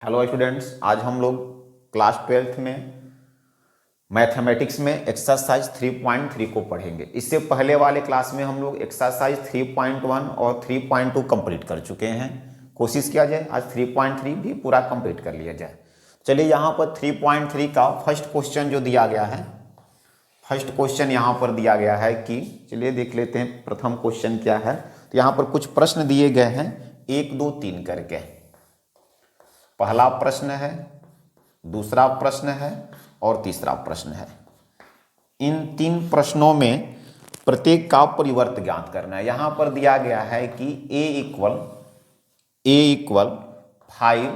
Hello students, आज हम लोग क्लास 12th में मैथमेटिक्स में एक्सरसाइज 3.3 को पढ़ेंगे। इससे पहले वाले क्लास में हम लोग एक्सरसाइज 3.1 और 3.2 कंप्लीट कर चुके हैं। कोशिश किया जाए आज 3.3 भी पूरा कंप्लीट कर लिया जाए। चलिए, यहाँ पर 3.3 का फर्स्ट क्वेश्चन जो दिया गया है, फर्स्ट क्वेश्चन यहाँ पर दिया गया है कि चलिए देख लेते हैं प्रथम क्वेश्चन क्या है। तो यहाँ पर कुछ प्रश्न दिए गए हैं 1, 2, 3 करके। पहला प्रश्न है, दूसरा प्रश्न है और तीसरा प्रश्न है। इन तीन प्रश्नों में प्रत्येक का परिवर्त ज्ञात करना है। यहां पर दिया गया है कि a इक्वल 5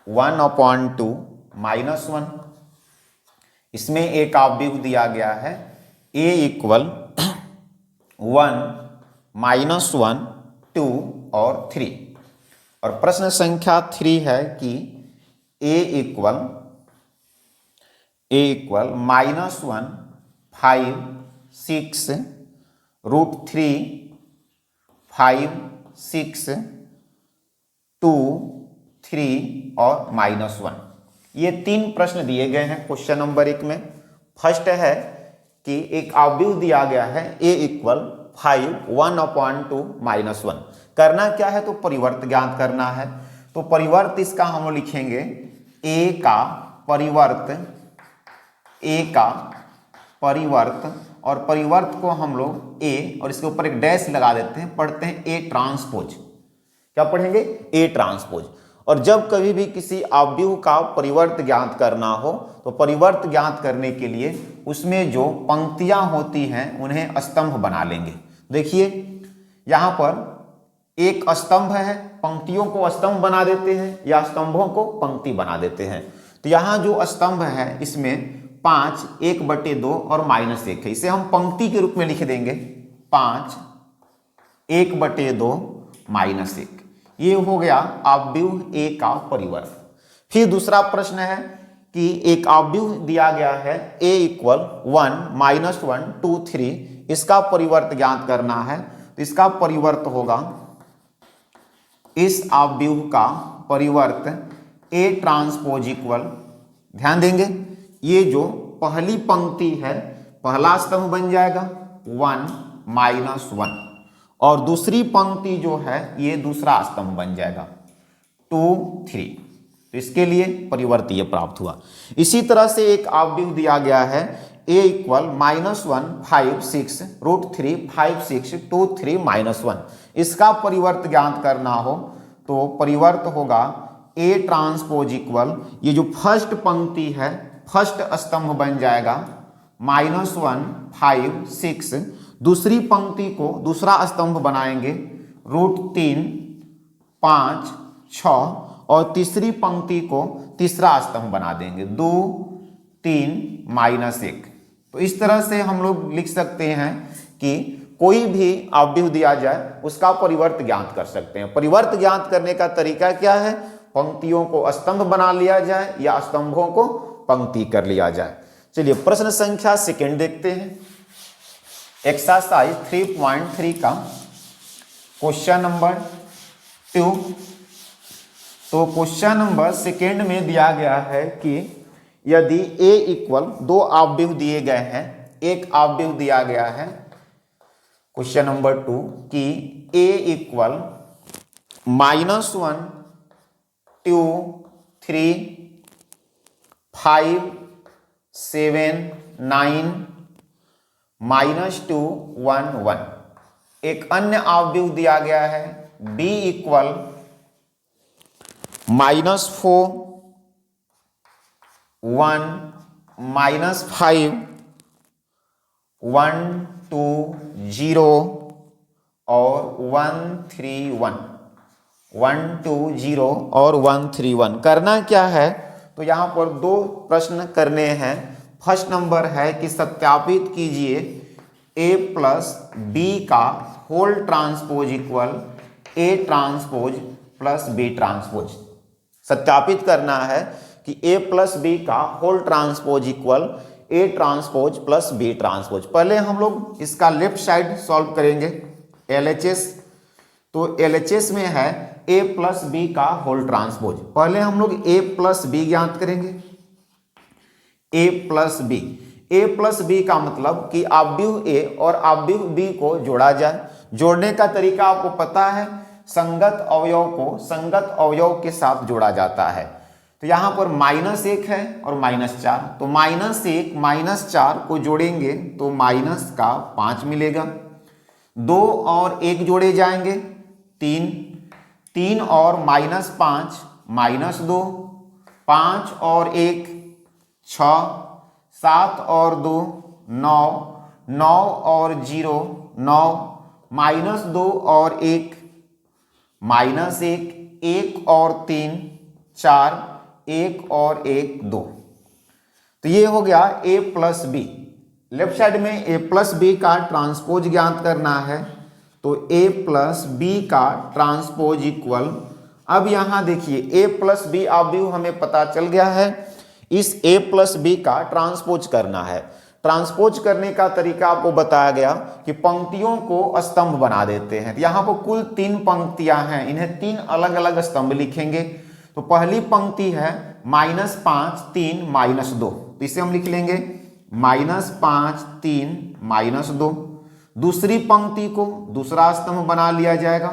1/2 -1। इसमें एक अवयव दिया गया है a इक्वल 1 -1 2 और 3। और प्रश्न संख्या 3 है कि a इक्वल -1 5 6 √3 5 6 2 3 और -1। ये तीन प्रश्न दिए गए हैं क्वेश्चन नंबर 1 में। फर्स्ट है कि एक अवयव दिया गया है a इक्वल 5 1/2 -1। करना क्या है, तो परिवर्त ज्ञात करना है। तो परिवर्त इसका हम लोग लिखेंगे a का परिवर्त और परिवर्त को हम लोग a और इसके ऊपर एक डैश लगा देते हैं, पढ़ते हैं a ट्रांसपोज। क्या पढ़ेंगे? a transpose. और जब कभी भी किसी अवयव का परिवर्त ज्ञात करना हो तो परिवर्त ज्ञात करने के लिए उसमें जो पंक्तियां होती हैं उन्हें स्तंभ बना लेंगे। देखिए यहां पर एक स्तंभ है, पंक्तियों को स्तंभ बना देते हैं या स्तंभों को पंक्ति बना देते हैं। तो यहां जो स्तंभ है इसमें 5 1/2 और -1 है। इसे हम पंक्ति के रूप में लिख देंगे 5 1/2 -1। ये हो गया अवयव a का परिवर्त। फिर दूसरा प्रश्न है कि एक अवयव दिया गया है a इक्वल 1 -1 2 3। इसका परिवर्त ज्ञात करना है। तो इसका परिवर्त होगा, इस अवयव का परिवर्त a ट्रांसपोज इक्वल, ध्यान देंगे ये जो पहली पंक्ति है पहला स्तंभ बन जाएगा 1 -1 और दूसरी पंक्ति जो है ये दूसरा स्तंभ बन जाएगा 2 3। तो इसके लिए परिवर्त ये प्राप्त हुआ। इसी तरह से एक अवयव दिया गया है a इक्वल -1 5 6 √3 5 6 2 3 -1। इसका परिवर्त ज्ञात करना हो तो परिवर्त होगा a ट्रांसपोज इक्वल, ये जो फर्स्ट पंक्ति है फर्स्ट स्तंभ बन जाएगा -1 5 6। दूसरी पंक्ति को दूसरा स्तंभ बनाएंगे √3 5 6 और तीसरी पंक्ति को तीसरा स्तंभ बना देंगे 2 3 -1। तो इस तरह से हम लोग लिख सकते हैं कि कोई भी अवयव दिया जाए उसका परिवर्त ज्ञात कर सकते हैं। परिवर्त ज्ञात करने का तरीका क्या है? पंक्तियों को स्तंभ बना लिया जाए या स्तंभों को पंक्ति कर लिया जाए। चलिए प्रश्न संख्या सेकंड देखते हैं। एक्सरसाइज 3.3 का क्वेश्चन नंबर 2। तो क्वेश्चन नंबर सेकंड में दिया गया है कि यदि a इक्वल, दो अवयव दिए गए हैं, एक अवयव दिया गया है क्वेश्चन नंबर 2 कि a इक्वल -1 2 3 5 7 9 -2 1 1। एक अन्य अवयव दिया गया है b इक्वल -4 1 -5 1 2 0 और 1 3 1 1 2 0 और 1 3 1। करना क्या है? तो यहां पर दो प्रश्न करने हैं। फर्स्ट नंबर है कि सत्यापित कीजिए a प्लस b का whole transpose equal a transpose plus b transpose. सत्यापित करना है कि a प्लस b का whole transpose equal a transpose plus b transpose. पहले हम लोग इसका लेफ्ट साइड सॉल्व करेंगे LHS। तो LHS में है ए प्लस बी का होल ट्रांसपोज। पहले हम लोग ए प्लस बी ज्ञात करेंगे। A plus B, A plus B का मतलब कि अवयव ए और अवयव बी को जोड़ा जाए। जोड़ने का तरीका आपको पता है, संगत अवयव को संगत अवयव के साथ जोड़ा जाता है। तो यहां पर -1 है और -4, तो -1 -4 को जोड़ेंगे तो माइनस का 5 मिलेगा। 2 और 1 जोड़े जाएंगे 3, 3 और -5 -2, 5 और 1 6, 7 और 2 9, 9 और 0 9, -2 और 1 -1, 1 और 3 4, 1 और 1 2। तो ये हो गया ए प्लस बी। लेफ्ट साइड में ए प्लस बी का ट्रांसपोज ज्ञात करना है, तो ए प्लस बी का ट्रांसपोज इक्वल, अब यहां देखिए ए प्लस बी अवयव हमें पता चल गया है, इस ए प्लस बी का ट्रांसपोज करना है। ट्रांसपोज करने का तरीका आपको बताया गया कि पंक्तियों को स्तंभ बना देते हैं। यहां पर कुल 3 पंक्तियां हैं, इन्हें 3 अलग अलग स्तंभ लिखेंगे। तो पहली पंक्ति है -5 3 -2, तो इसे हम लिख लेंगे -5 3 -2। दूसरी पंक्ति को दूसरा स्तंभ बना लिया जाएगा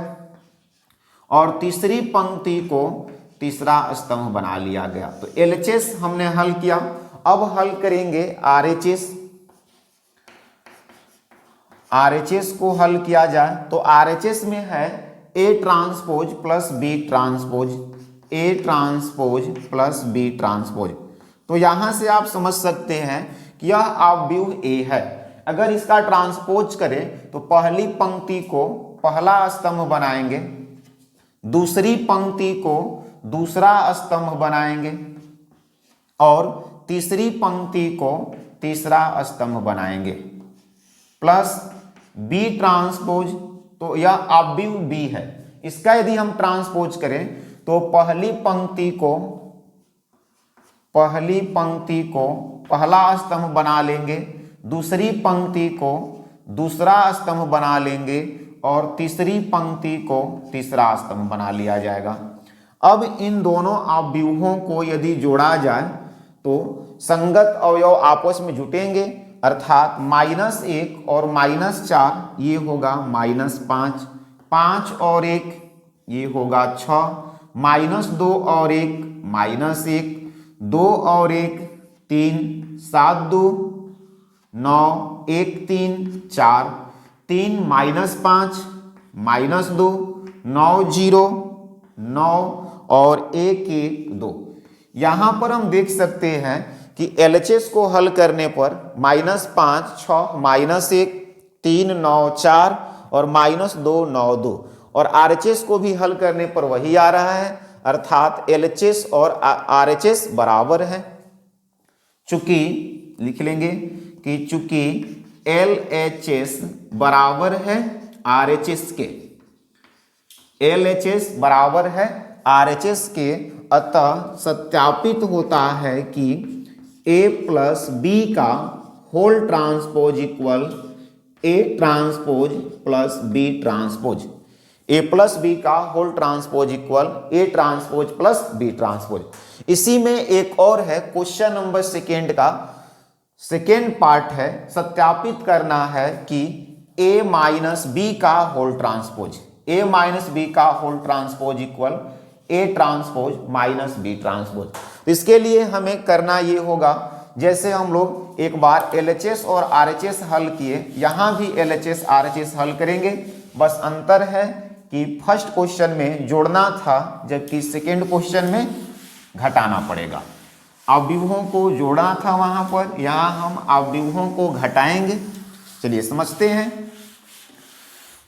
और तीसरी पंक्ति को तीसरा स्तंभ बना लिया गया। तो एलएचएस हमने हल किया। अब हल करेंगे आरएचएस। आरएचएस को हल किया जाए तो आरएचएस में है A transpose plus B transpose, A transpose plus B transpose. तो यहां से आप समझ सकते हैं कि यह अवयव ए है। अगर इसका ट्रांसपोज करें तो पहली पंक्ति को पहला स्तंभ बनाएंगे, दूसरी पंक्ति को दूसरा स्तंभ बनाएंगे और तीसरी पंक्ति को तीसरा स्तंभ बनाएंगे, प्लस बी ट्रांसपोज, तो यह अवयव बी है। इसका यदि हम ट्रांसपोज करें तो पहली पंक्ति को पहला स्तंभ बना लेंगे, दूसरी पंक्ति को दूसरा स्तंभ बना लेंगे और तीसरी पंक्ति को तीसरा स्तंभ बना लिया जाएगा। अब इन दोनों अवयवों को यदि जोड़ा जाए तो संगत अवयव आपस में जुटेंगे, अर्थात -1 और -4 ये होगा -5, 5 और 1 ये होगा 6, -2 और 1 -1, 2 और 1 3, 7 2 9, 1 3 4, 3 -5 -2 9 0 9 और 1 1 2। यहां पर हम देख सकते हैं कि एलएचएस को हल करने पर -5 6 -1 3 9 4 और -2 9 2, और आरएचएस को भी हल करने पर वही आ रहा है, अर्थात एलएचएस और आरएचएस बराबर है। चूंकि लिख लेंगे कि चूंकि एलएचएस बराबर है आरएचएस के, एलएचएस बराबर है आरएचएस के, अतः सत्यापित होता है कि ए प्लस बी का whole transpose equal A transpose plus B transpose. A plus B का whole transpose equal A transpose plus B transpose. इसी में एक और है, क्वेश्चन नंबर 2 का सेकेंड पार्ट है, सत्यापित करना है कि ए माइनस बी का whole transpose, A minus B का whole transpose equal A transpose minus B transpose. तो इसके लिए हमें करना ये होगा, जैसे हम लोग एक बार एलएचएस और आरएचएस हल किए, यहां भी एलएचएस आरएचएस हल करेंगे। बस अंतर है कि फर्स्ट क्वेश्चन में जोड़ना था, जबकि सेकेंड क्वेश्चन में घटाना पड़ेगा। अवयवों को जोड़ा था वहां पर, यहां हम अवयवों को घटाएंगे। चलिए समझते हैं।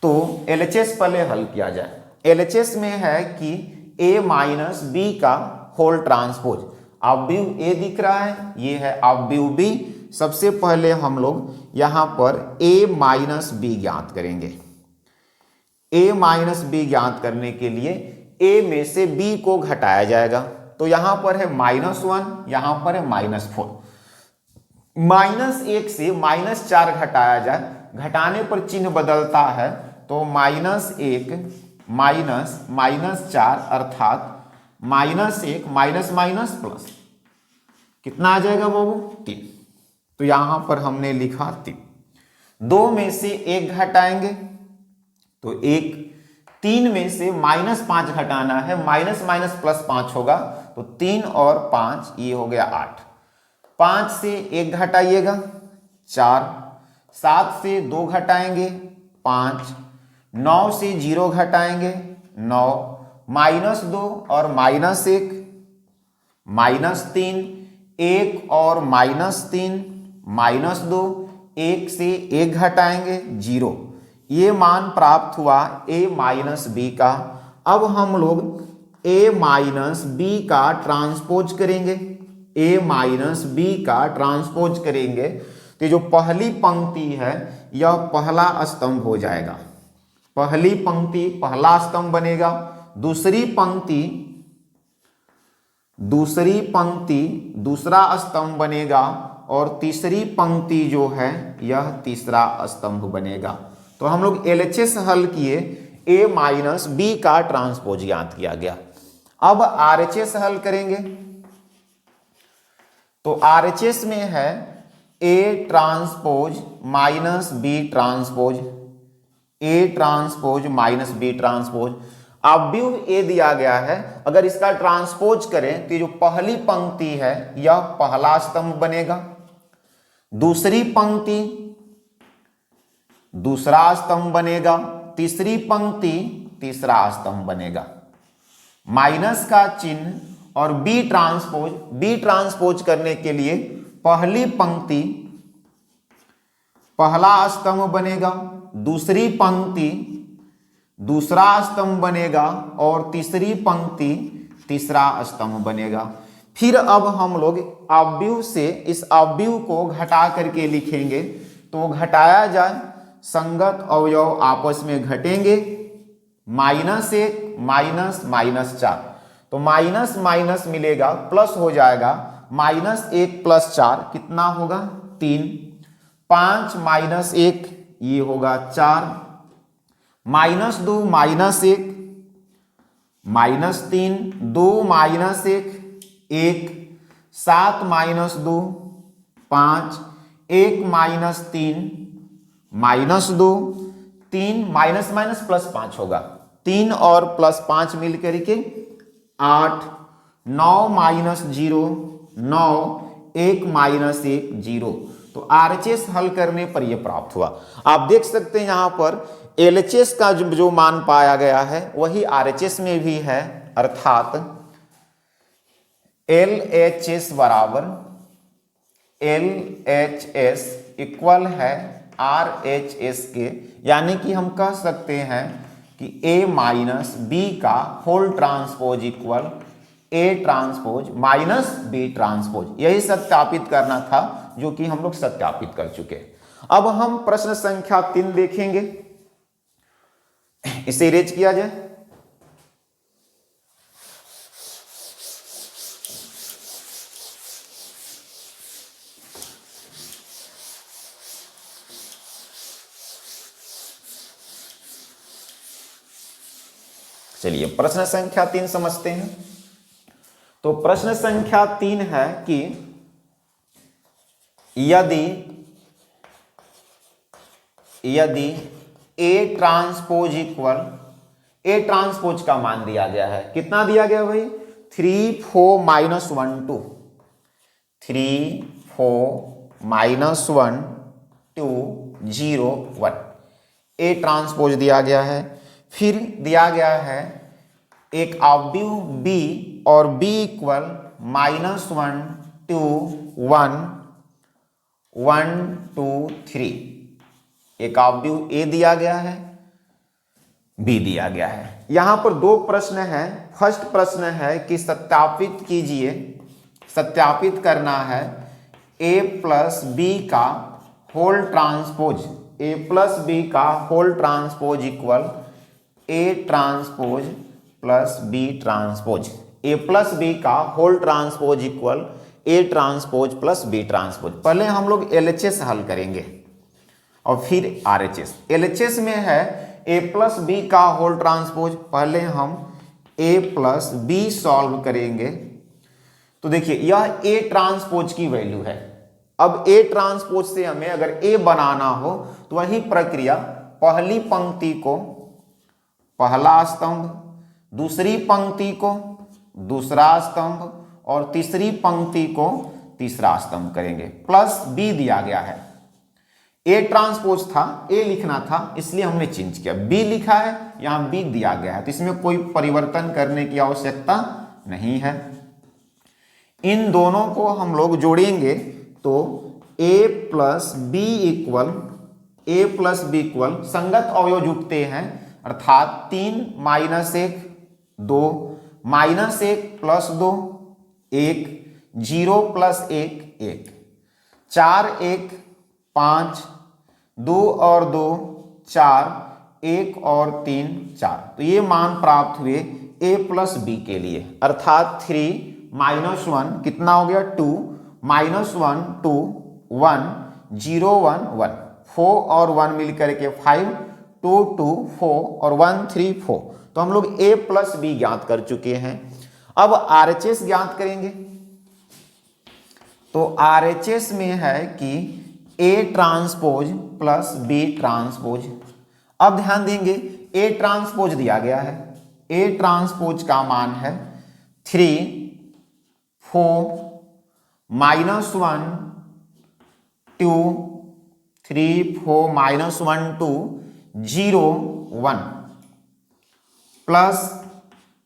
तो एलएचएस पहले हल किया जाए। एलएचएस में है कि ए माइनस बी का होल ट्रांसपोज, अवयव ए दिख रहा है, ये है अवयव बी। सबसे पहले हम लोग यहां पर ए माइनस बी ज्ञात करेंगे। ए माइनस बी ज्ञात करने के लिए ए में से बी को घटाया जाएगा। तो यहां पर है -1, यहां पर है -4। -1 से -4 घटाया जाए, घटाने पर चिन्ह बदलता है, तो -1 माइनस -4 अर्थात -1 माइनस माइनस प्लस कितना आ जाएगा बाबू 3। तो यहां पर हमने लिखा 3। 2 में से 1 घटाएंगे तो 1, 3 में से -5 घटाना है, माइनस माइनस प्लस 5 होगा तो 3 और 5 ये हो गया 8। 5 से 1 घटाइएगा 4, 7 से 2 घटाएंगे 5, 9 से 0 घटाएंगे 9, -2 और -1 -3, 1 और -3 -2, 1 से 1 घटाएंगे 0। ये मान प्राप्त हुआ a माइनस बी का। अब हम लोग a माइनस बी का ट्रांसपोज करेंगे, a माइनस बी का ट्रांसपोज करेंगे तो जो पहली पंक्ति है यह पहला स्तंभ हो जाएगा। पहली पंक्ति पहला स्तंभ बनेगा, दूसरी पंक्ति दूसरा स्तंभ बनेगा और तीसरी पंक्ति जो है यह तीसरा स्तंभ बनेगा। तो हम लोग LHS हल किए, a माइनस बी का ट्रांसपोज ज्ञात किया गया। अब RHS हल करेंगे तो RHS में है a transpose minus B transpose, a transpose minus B transpose. अवयव a दिया गया है, अगर इसका ट्रांसपोज करें तो जो पहली पंक्ति है यह पहला स्तंभ बनेगा, दूसरी पंक्ति दूसरा स्तंभ बनेगा, तीसरी पंक्ति तीसरा स्तंभ बनेगा। माइनस का चिन्ह और बी ट्रांसपोज करने के लिए पहली पंक्ति पहला स्तंभ बनेगा, दूसरी पंक्ति दूसरा स्तंभ बनेगा और तीसरी पंक्ति तीसरा स्तंभ बनेगा। फिर अब हम लोग अवयव से इस अवयव को घटा करके लिखेंगे तो घटाया जाए, संगत अवयव आपस में घटेंगे, -1 -4 तो माइनस माइनस मिलेगा प्लस हो जाएगा, -1 + 4 कितना होगा 3, 5 - 1 ये होगा 4, -2 -1 -3, 2 -1 1, 7 -2 5, 1 -3 -2, 3 माइनस माइनस प्लस 5 होगा, 3 और +5 मिलकर के 8, 9 -0 9, 1 -1 0। तो RHS हल करने पर यह प्राप्त हुआ। आप देख सकते हैं यहां पर LHS का जो मान पाया गया है वही RHS में भी है, अर्थात LHS बराबर LHS इक्वल है RHS के, यानी कि हम कह सकते हैं कि a माइनस बी का whole transpose equal a transpose minus b transpose. यही सत्यापित करना था जो कि हम लोग सत्यापित कर चुके। अब हम प्रश्न संख्या 3 देखेंगे, इसे इरेज किया जाए। चलिए प्रश्न संख्या 3 समझते हैं। तो प्रश्न संख्या 3 है कि यदि A transpose equal A transpose का मान दिया गया है, कितना दिया गया भाई 3 4 -1 2, 3 4 -1 2 0 1 A ट्रांसपोज दिया गया है। फिर दिया गया है एक अवयव B और B इक्वल -1 2 1 1 2 3। एक अवयव A दिया गया है, B दिया गया है। यहां पर 2 प्रश्न हैं। फर्स्ट प्रश्न है कि सत्यापित कीजिए, सत्यापित करना है A + B का होल ट्रांसपोज, A + B का whole transpose equal A transpose plus B transpose, A + B का whole transpose equal A transpose plus B transpose. पहले हम लोग LHS हल करेंगे और फिर RHS। LHS में है ए प्लस बी का होल ट्रांसपोज, पहले हम ए प्लस बी सॉल्व करेंगे। तो देखिए यह ए ट्रांसपोज की वैल्यू है। अब ए ट्रांसपोज से हमें अगर ए बनाना हो तो वही प्रक्रिया, पहली पंक्ति को पहला स्तंभ, दूसरी पंक्ति को दूसरा स्तंभ और तीसरी पंक्ति को तीसरा स्तंभ करेंगे। प्लस बी दिया गया है, ए ट्रांसपोज था, ए लिखना था इसलिए हमने चेंज किया, बी लिखा है यहां बी दिया गया है, तो इसमें कोई परिवर्तन करने की आवश्यकता नहीं है। इन दोनों को हम लोग जोड़ेंगे तो ए प्लस बी इक्वल संगत अवयव जुटते हैं, अर्थात 3 माइनस 1 2 माइनस 1 प्लस 2 1 0 प्लस 1 1 4 1 5 2 और 2 4 1 और 3 4। तो ये मान प्राप्त हुए a प्लस बी के लिए, अर्थात 3 माइनस 1 कितना हो गया 2 माइनस 1 2 1 0 1 1 4 और 1 मिलकर के 5 2 2 4 और 1 3 4। तो हम लोग a प्लस बी ज्ञात कर चुके हैं। अब RHS ज्ञात करेंगे। तो RHS में है कि A transpose plus B transpose. अब ध्यान देंगे A ट्रांसपोज दिया गया है, A ट्रांसपोज का मान है 3 4 minus 1 2 3 4 minus 1 2 0 1 plus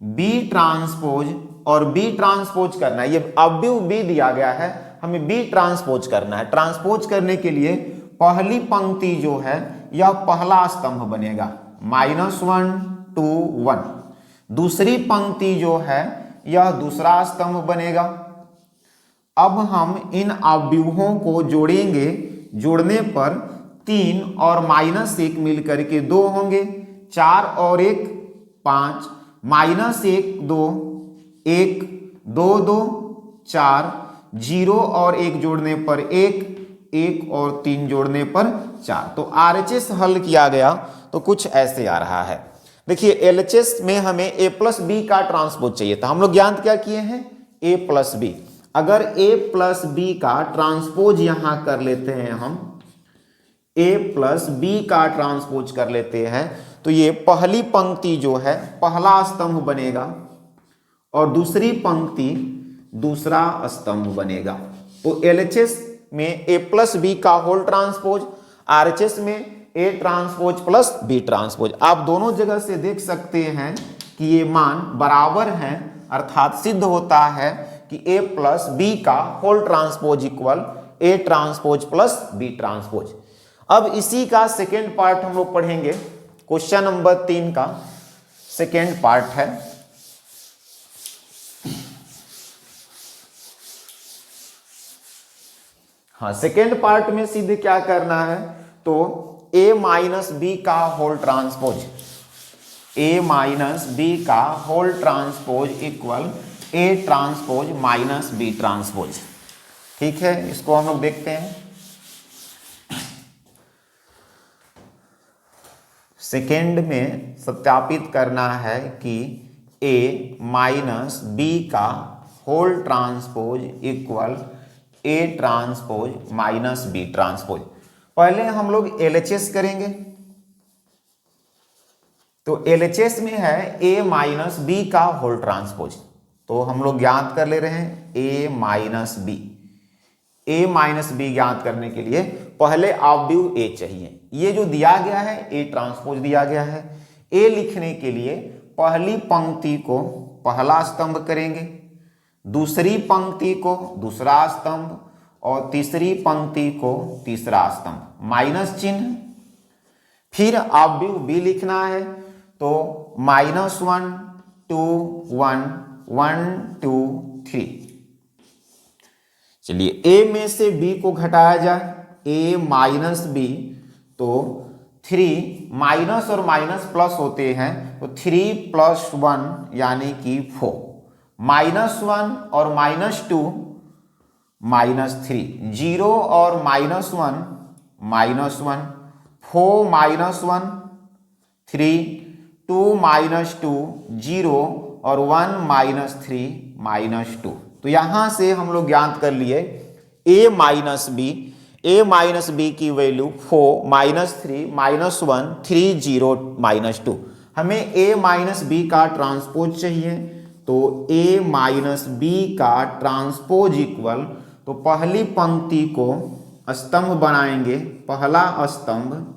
B transpose, और B ट्रांसपोज करना है, ये अवयव B दिया गया है, हमें B ट्रांसपोज करना है। ट्रांसपोज करने के लिए पहली पंक्ति जो है यह पहला स्तंभ बनेगा -1 2 1, दूसरी पंक्ति जो है यह दूसरा स्तंभ बनेगा। अब हम इन अवयवों को जोड़ेंगे, जोड़ने पर 3 और -1 मिलकर के 2 होंगे, 4 और 1 5 -1 2 1 2 2 4 0 और 1 जोड़ने पर 1 1 और 3 जोड़ने पर 4। तो RHS हल किया गया तो कुछ ऐसे आ रहा है। देखिए LHS में हमें A प्लस बी का ट्रांसपोज चाहिए था, हम लोग ज्ञात क्या किए हैं A प्लस बी। अगर A प्लस बी का ट्रांसपोज यहां कर लेते हैं, हम A प्लस बी का ट्रांसपोज कर लेते हैं तो ये पहली पंक्ति जो है पहला स्तंभ बनेगा और दूसरी पंक्ति दूसरा स्तंभ बनेगा। तो LHS में A प्लस बी का होल ट्रांसपोज, RHS में A transpose plus B transpose. आप दोनों जगह से देख सकते हैं कि ये मान बराबर हैं, अर्थात सिद्ध होता है कि A प्लस बी का whole transpose equal A transpose plus B transpose. अब इसी का सेकेंड पार्ट हम लोग पढ़ेंगे, क्वेश्चन नंबर 3 का सेकेंड पार्ट है। हाँ, सेकेंड पार्ट में सीधे क्या करना है, तो A माइनस बी का whole transpose, A minus B का whole transpose equal A transpose minus B transpose. ठीक है, इसको हम लोग देखते हैं। सेकेंड में सत्यापित करना है कि A माइनस बी का whole transpose equal A transpose minus B transpose. पहले हम लोग LHS करेंगे। तो LHS में है A माइनस बी का होल ट्रांसपोज, तो हम लोग ज्ञात कर ले रहे हैं A minus B. A minus B ज्ञात करने के लिए पहले अवयव A चाहिए, ये जो दिया गया है A ट्रांसपोज दिया गया है। A लिखने के लिए पहली पंक्ति को पहला स्तंभ करेंगे, दूसरी पंक्ति को दूसरा स्तंभ और तीसरी पंक्ति को तीसरा स्तंभ, माइनस चिन्ह। फिर अवयव B लिखना है तो -1 2 1 1 2 3। चलिए A में से B को घटाया जाए, A माइनस B, तो 3 माइनस और माइनस प्लस होते हैं, तो 3 प्लस 1 यानी कि 4, -1 और -2 -3, 0 और -1 -1, 4 -1 3, 2 माइनस 2 0 और 1 माइनस 3 माइनस 2। तो यहां से हम लोग ज्ञात कर लिए a माइनस बी की वैल्यू 4 माइनस 3 माइनस 1 3 0 माइनस 2। हमें a माइनस बी का ट्रांसपोज चाहिए, तो a माइनस बी का ट्रांसपोज इक्वल, तो पहली पंक्ति को स्तंभ बनाएंगे, पहला स्तंभ,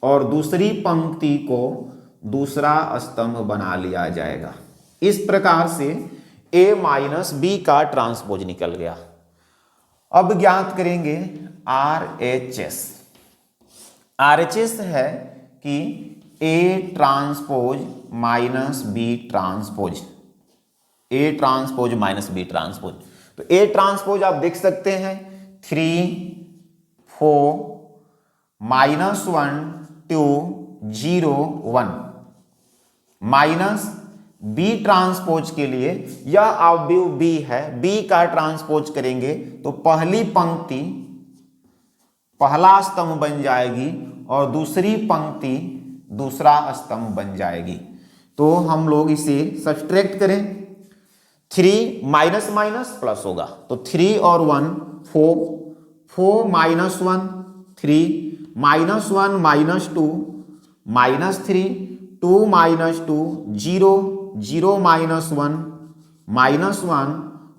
और दूसरी पंक्ति को दूसरा स्तंभ बना लिया जाएगा। इस प्रकार से a माइनस बी का ट्रांसपोज निकल गया। अब ज्ञात करेंगे RHS। RHS है कि A transpose minus B transpose, A transpose minus B transpose. तो A ट्रांसपोज आप देख सकते हैं 3 4 माइनस 1 2 0 1 माइनस बी ट्रांसपोज के लिए यह अवयव बी है, बी का ट्रांसपोज करेंगे तो पहली पंक्ति पहला स्तंभ बन जाएगी और दूसरी पंक्ति दूसरा स्तंभ बन जाएगी। तो हम लोग इसे सब्ट्रैक्ट करें, 3 माइनस माइनस प्लस होगा, तो 3 और 1 4, 4 minus 1 3 minus 1 minus 2 minus 3 2 minus 2 0 0 minus 1 minus 1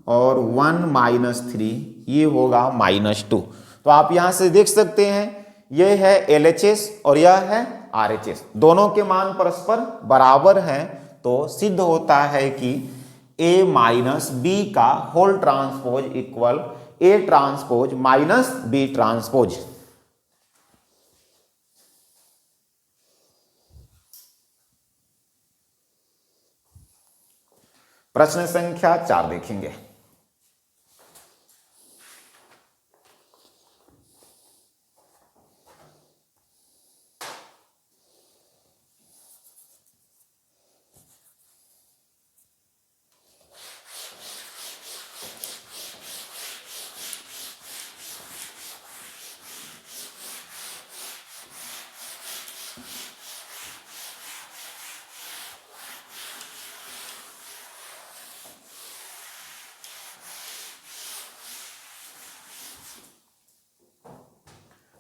और 1 माइनस 3, ये होगा माइनस 2। तो आप यहां से देख सकते हैं यह है LHS और यह है RHS, दोनों के मान परस्पर बराबर हैं। तो सिद्ध होता है कि A माइनस बी का whole transpose equal A transpose minus B transpose. प्रश्न संख्या 4 देखेंगे।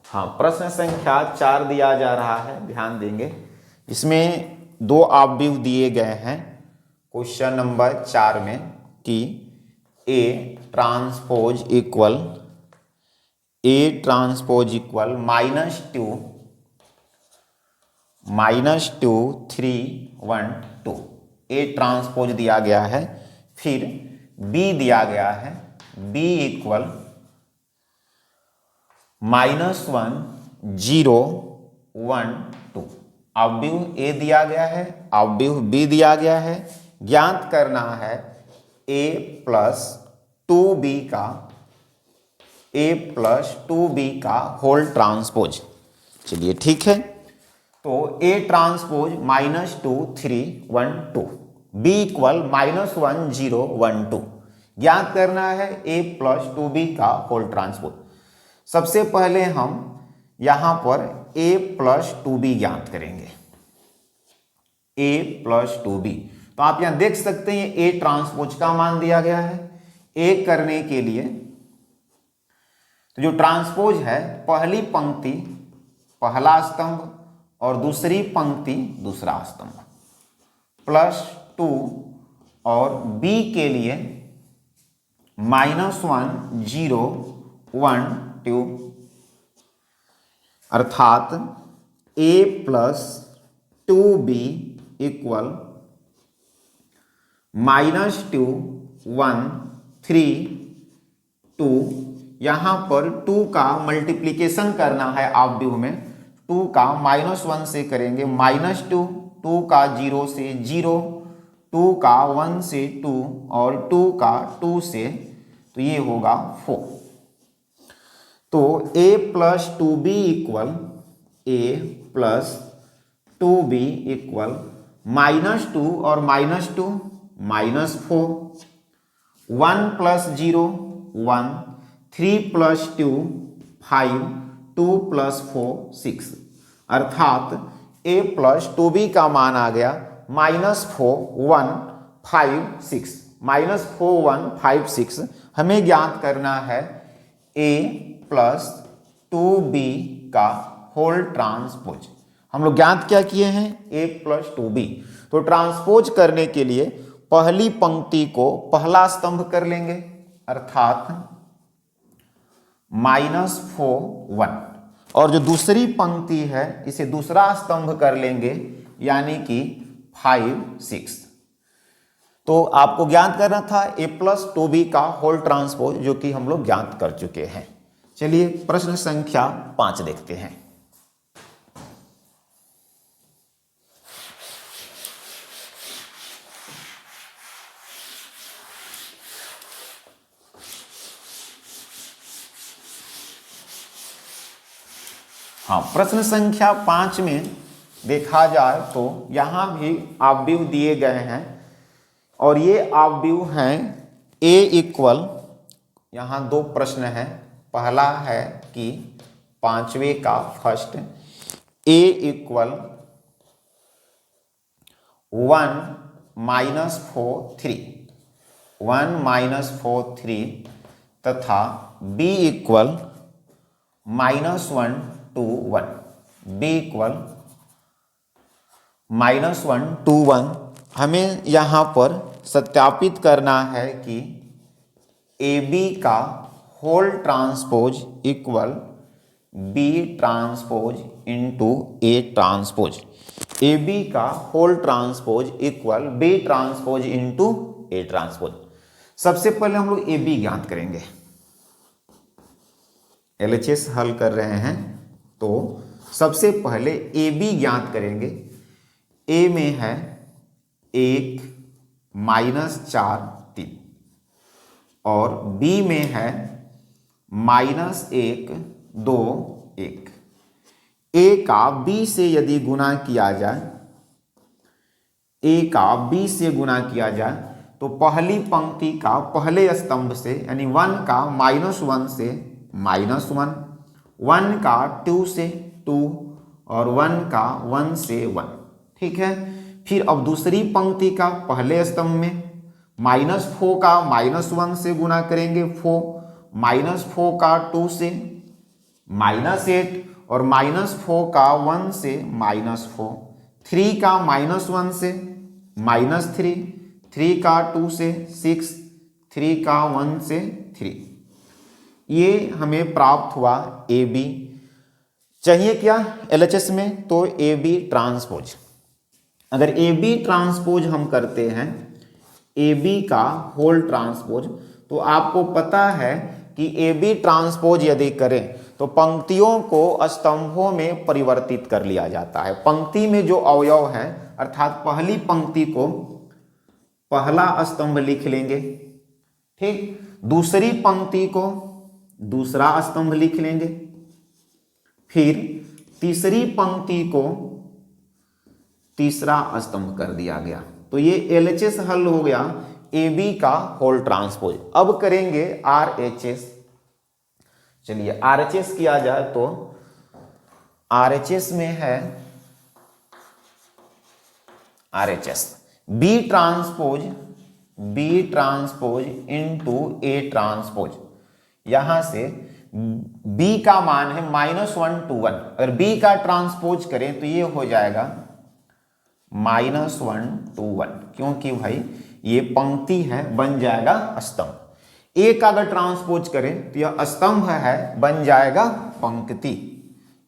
हाँ, प्रश्न संख्या 4 दिया जा रहा है, ध्यान देंगे। इसमें दो अवयव दिए गए हैं क्वेश्चन नंबर 4 में कि A transpose equal minus 2 3 1 2। A transpose दिया गया है, फिर B दिया गया है, B इक्वल -1 0 1 2। अवयव A दिया गया है, अवयव B दिया गया है। ज्ञात करना है A प्लस 2B का होल ट्रांसपोज। चलिए ठीक है, तो A ट्रांसपोज -2 3 1 2, B इक्वल -1 0 1 2। ज्ञात करना है A प्लस 2B का होल ट्रांसपोज। सबसे पहले हम यहां पर A प्लस 2B ज्ञात करेंगे, A प्लस 2B। तो आप यहां देख सकते हैं A ट्रांसपोज का मान दिया गया है। A करने के लिए तो जो ट्रांसपोज है, पहली पंक्ति पहला स्तंभ और दूसरी पंक्ति दूसरा स्तंभ, प्लस 2 और B के लिए -1 0 1 2, अर्थात A प्लस 2B इक्वल -2 1 3 2। यहां पर 2 का मल्टीप्लीकेशन करना है अवयव में, 2 का -1 से करेंगे -2, 2 का 0 से 0, 2 का 1 से 2 और 2 का 2 से, तो ये होगा 4। तो A प्लस 2B इक्वल -2 और -2 -4, 1 प्लस 0 1, 3 प्लस 2 5, 2 प्लस 4 6, अर्थात a प्लस 2b का मान आ गया -4156, -4156। हमें ज्ञात करना है a प्लस 2b का होल ट्रांसपोज। हम लोग ज्ञात क्या किए हैं, a प्लस 2b। तो ट्रांसपोज करने के लिए पहली पंक्ति को पहला स्तंभ कर लेंगे, अर्थात -41, और जो दूसरी पंक्ति है इसे दूसरा स्तंभ कर लेंगे, यानी कि 56। तो आपको ज्ञात करना था a प्लस 2b का होल ट्रांसपोज, जो कि हम लोग ज्ञात कर चुके हैं। चलिए प्रश्न संख्या 5 देखते हैं। हाँ, प्रश्न संख्या 5 में देखा जाए तो यहां भी आव्यूह दिए गए हैं, और ये आव्यूह हैं a इक्वल, यहां दो प्रश्न है। पहला है कि पांचवें का फर्स्ट a इक्वल 1 -4 3, 1 -4 3, तथा b इक्वल -1 2 1, b इक्वल -1 2 1। हमें यहाँ पर सत्यापित करना है कि AB का whole transpose equal B transpose into A transpose, AB का whole transpose equal B transpose into A transpose. सबसे पहले हम लोग AB ज्ञात करेंगे। LHS हल कर रहे हैं तो सबसे पहले AB ज्ञात करेंगे। A में है 1 -4 3, और B में है -1 2 1। A का B से यदि गुणा किया जाए, A का B से गुणा किया जाए तो पहली पंक्ति का पहले स्तंभ से, यानी 1 का -1 से -1, 1 का 2 से 2, और 1 का 1 से 1। ठीक है, फिर अब दूसरी पंक्ति का पहले स्तंभ में -4 का -1 से गुणा करेंगे 4, -4 का 2 से -8, और -4 का 1 से -4, 3 का -1 से -3, 3 का 2 से 6, 3 का 1 से 3। ये हमें प्राप्त हुआ AB। चाहिए क्या LHS में, तो AB ट्रांसपोज। अगर AB ट्रांसपोज हम करते हैं, AB का होल ट्रांसपोज, तो आपको पता है कि AB ट्रांसपोज यदि करें तो पंक्तियों को स्तंभों में परिवर्तित कर लिया जाता है। पंक्ति में जो अवयव है, अर्थात पहली पंक्ति को पहला स्तंभ लिख लेंगे, ठीक, दूसरी पंक्ति को दूसरा स्तंभ लिख लेंगे, फिर तीसरी पंक्ति को तीसरा स्तंभ कर दिया गया। तो ये LHS हल हो गया AB का होल ट्रांसपोज। अब करेंगे RHS। चलिए RHS किया जाए तो RHS में है RHS B transpose into A transpose. यहां से B का मान है -1 2 1, अगर B का ट्रांसपोज करें तो ये हो जाएगा -1 2 1, क्योंकि भाई ये पंक्ति है, बन जाएगा स्तंभ। A का अगर ट्रांसपोज करें तो यह स्तंभ है, बन जाएगा पंक्ति,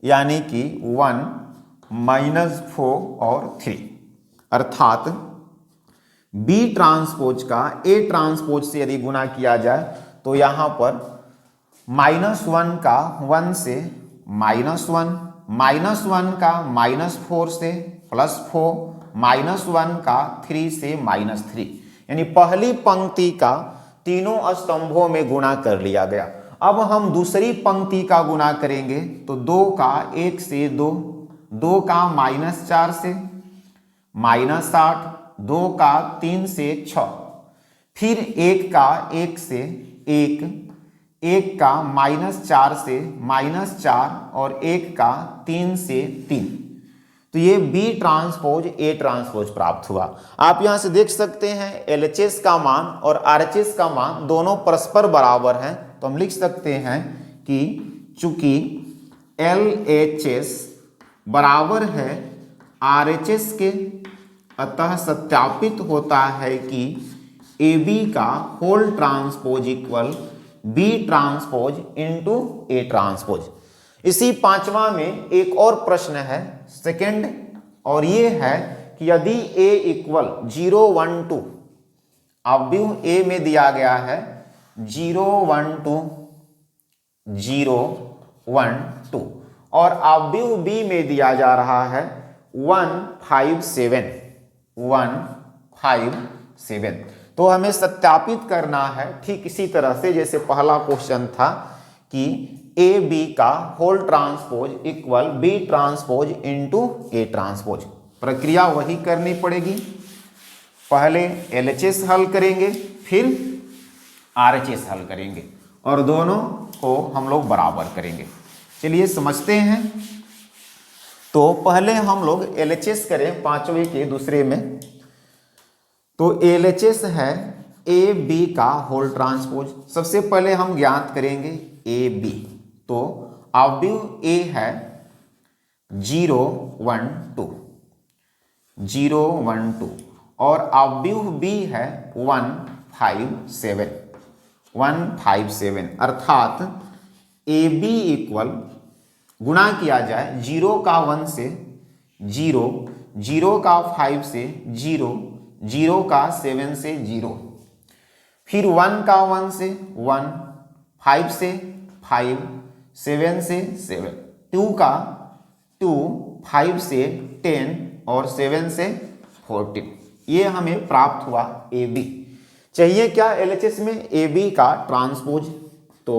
यानी कि 1 -4 और 3। अर्थात B ट्रांसपोज का A ट्रांसपोज से यदि गुणा किया जाए तो यहां पर -1 का 1 से -1, -1 का -4 से +4, -1 का 3 से -3, यानी पहली पंक्ति का तीनों स्तंभों में गुणा कर लिया गया। अब हम दूसरी पंक्ति का गुणा करेंगे तो 2 का 1 से 2, 2 का -4 से -8, 2 का 3 से 6, फिर 1 का 1 से 1, 1 का -4 से -4, और 1 का 3 से 3। तो ये बी ट्रांसपोज ए ट्रांसपोज प्राप्त हुआ। आप यहां से देख सकते हैं LHS का मान और RHS का मान दोनों परस्पर बराबर हैं, तो हम लिख सकते हैं कि चूंकि LHS बराबर है RHS के, अतः सत्यापित होता है कि AB का whole transpose equal B transpose into A transpose. इसी पांचवा में एक और प्रश्न है सेकंड, और ये है कि यदि A इक्वल 0 1 2, अवयव A में दिया गया है 0 1 2 0 1 2 और अवयव B में दिया जा रहा है 1 5 7 1 5 7, तो हमें सत्यापित करना है ठीक इसी तरह से जैसे पहला क्वेश्चन था कि ए बी का whole transpose equal B transpose into A transpose. प्रक्रिया वही करनी पड़ेगी, पहले LHS हल करेंगे फिर RHS हल करेंगे और दोनों को हम लोग बराबर करेंगे। चलिए समझते हैं। तो पहले हम लोग LHS करें पांचवें के दूसरे में। तो LHS है ए बी का होल ट्रांसपोज। सबसे पहले हम ज्ञात करेंगे ए बी, तो अवयव A है 0 1 2 0 1 2 और अवयव B है 1 5 7 1 5 7, अर्थात AB इक्वल गुणा किया जाए 0 का 1 से 0, 0 का 5 से 0, 0 का 7 से 0, फिर 1 का 1 से 1, 5 से 5, 7 से 7, 2 का 2, 5 से 10 और 7 से 14, ये हमें प्राप्त हुआ AB। चाहिए क्या LHS में AB का ट्रांसपोज, तो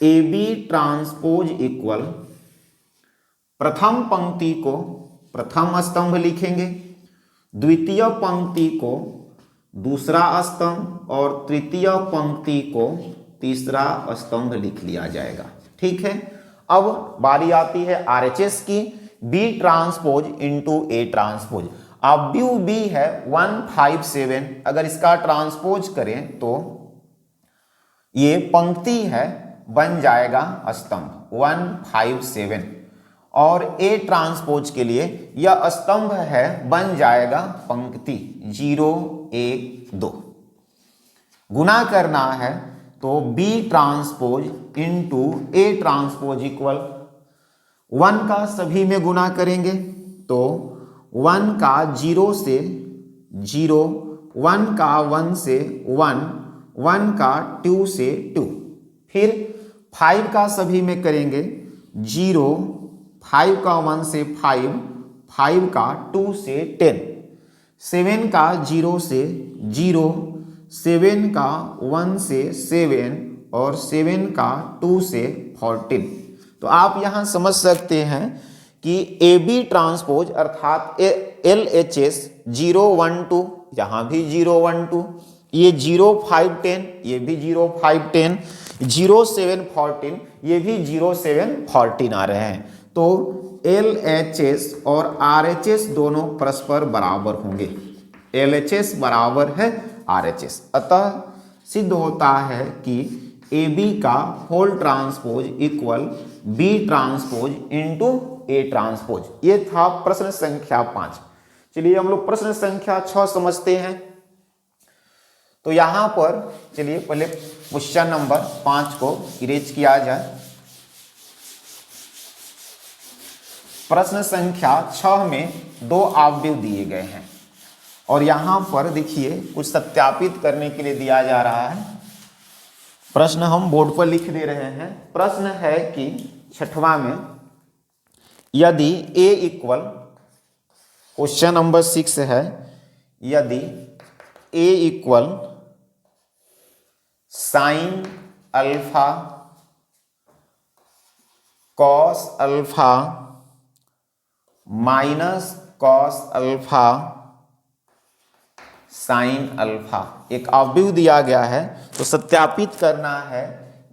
AB ट्रांसपोज इक्वल प्रथम पंक्ति को प्रथम स्तंभ लिखेंगे, द्वितीय पंक्ति को दूसरा स्तंभ और तृतीय पंक्ति को तीसरा स्तंभ लिख लिया जाएगा। ठीक है, अब बारी आती है RHS की, B transpose into A transpose. अवयव B है 1 5 7, अगर इसका ट्रांसपोज करें तो ये पंक्ति है, बन जाएगा स्तंभ 1 5 7, और A ट्रांसपोज के लिए यह स्तंभ है, बन जाएगा पंक्ति 0 1 2। गुना करना है तो B transpose into A transpose equal 1 का सभी में गुना करेंगे तो 1 का 0 से 0, 1 का 1 से 1, 1 का 2 से 2, फिर 5 का सभी में करेंगे 0, 5 का 1 से 5, 5 का 2 से 10, 7 का 0 से 0, 7 का 1 से 7 और 7 का 2 से 14। तो आप यहां समझ सकते हैं कि AB ट्रांसपोज अर्थात LHS 0 1 2, यहां भी 0 1 2, ये 0 5 10, ये भी 0 5 10, 0 7 14, ये भी 0 7 14 आ रहे हैं। तो LHS और RHS दोनों परस्पर बराबर होंगे, LHS बराबर है RHS, अतः सिद्ध होता है कि AB का whole transpose equal B transpose into A transpose. ये था प्रश्न संख्या 5। चलिए हम लोग प्रश्न संख्या 6 समझते हैं। तो यहां पर चलिए पहले क्वेश्चन नंबर 5 को इरेज किया जाए। प्रश्न संख्या 6 में 2 अवयव दिए गए हैं और यहां पर देखिए कुछ सत्यापित करने के लिए दिया जा रहा है। प्रश्न हम बोर्ड पर लिख दे रहे हैं। प्रश्न है कि 6वां में यदि A इक्वल, क्वेश्चन नंबर 6 है, यदि A equal sine alpha cos alpha minus cos alpha sine alpha एक अवयव दिया गया है, तो सत्यापित करना है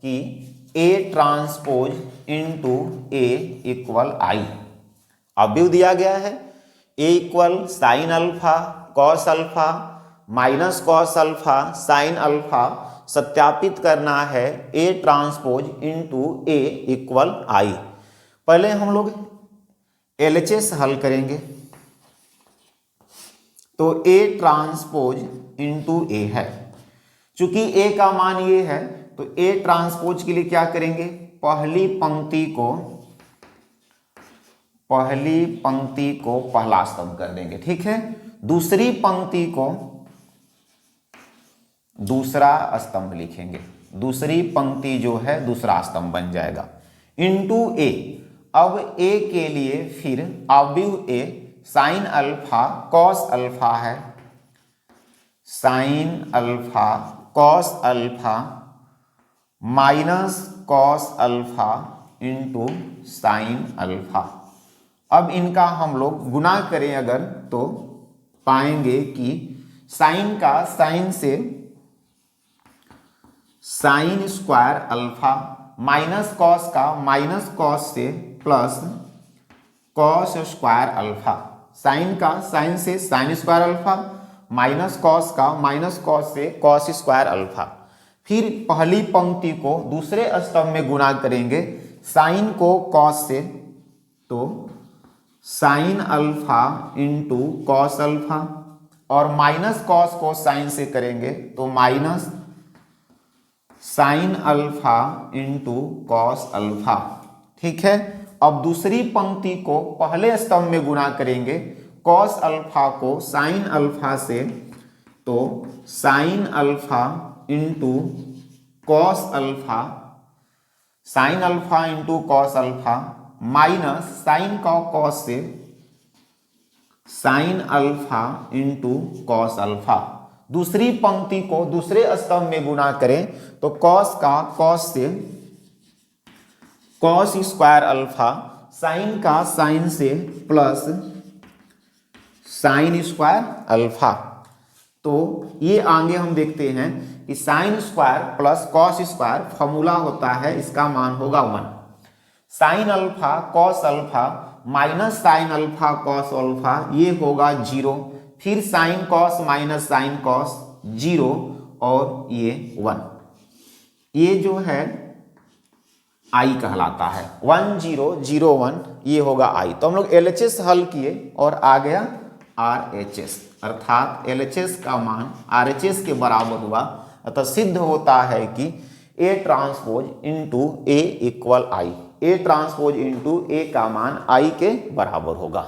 कि A transpose into A equal I। अवयव दिया गया है A equal sine alpha cos alpha minus cos alpha sine alpha, सत्यापित करना है A transpose into A equal I. पहले हम लोग LHS हल करेंगे, तो ए ट्रांसपोज इंटू ए है, चूंकि ए का मान ये है तो ए ट्रांसपोज के लिए क्या करेंगे, पहली पंक्ति को पहला स्तंभ कर देंगे, ठीक है। दूसरी पंक्ति को दूसरा स्तंभ लिखेंगे, दूसरी पंक्ति जो है दूसरा स्तंभ बन जाएगा, इंटू ए। अब ए के लिए फिर अवयव ए साइन अल्फा कॉस अल्फा है, sign alpha cos alpha minus cos alpha into sine alpha. अब इनका हम लोग गुना करें अगर तो पाएंगे कि साइन का साइन से sine square alpha minus cos का माइनस कॉस से plus cos square alpha, sine का साइन से sine square alpha minus cos का माइनस कॉस से कॉस स्क्वायर अल्फा। फिर पहली पंक्ति को दूसरे स्तंभ में गुणा करेंगे, साइन को कॉस से तो sine alpha into cos alpha, और माइनस कॉस को साइन से करेंगे तो minus sign alpha into cos alpha, ठीक है। अब दूसरी पंक्ति को पहले स्तंभ में गुणा करेंगे, कॉस अल्फा को साइन अल्फा से तो sine alpha into cos alpha, sine alpha into cos alpha minus sine का कॉस से sine alpha into cos alpha. दूसरी पंक्ति को दूसरे स्तंभ में गुणा करें तो कॉस का कॉस से कॉस स्क्वायर अल्फा, साइन का साइन से प्लस साइन स्क्वायर अल्फा। तो ये आगे हम देखते हैं कि sine square plus cos square formula होता है, इसका मान होगा 1। Sign alpha cos alpha minus sign alpha cos alpha ये होगा 0, फिर sine cos minus sine cos 0 और ये 1, ये जो है आई कहलाता है, 1 0 0 1 ये होगा आई। तो हम लोग LHS हल किए और आ गया RHS, अर्थात LHS का मान RHS के बराबर हुआ। अतः सिद्ध होता है कि A transpose into A equal I, A transpose into A का मान I के बराबर होगा।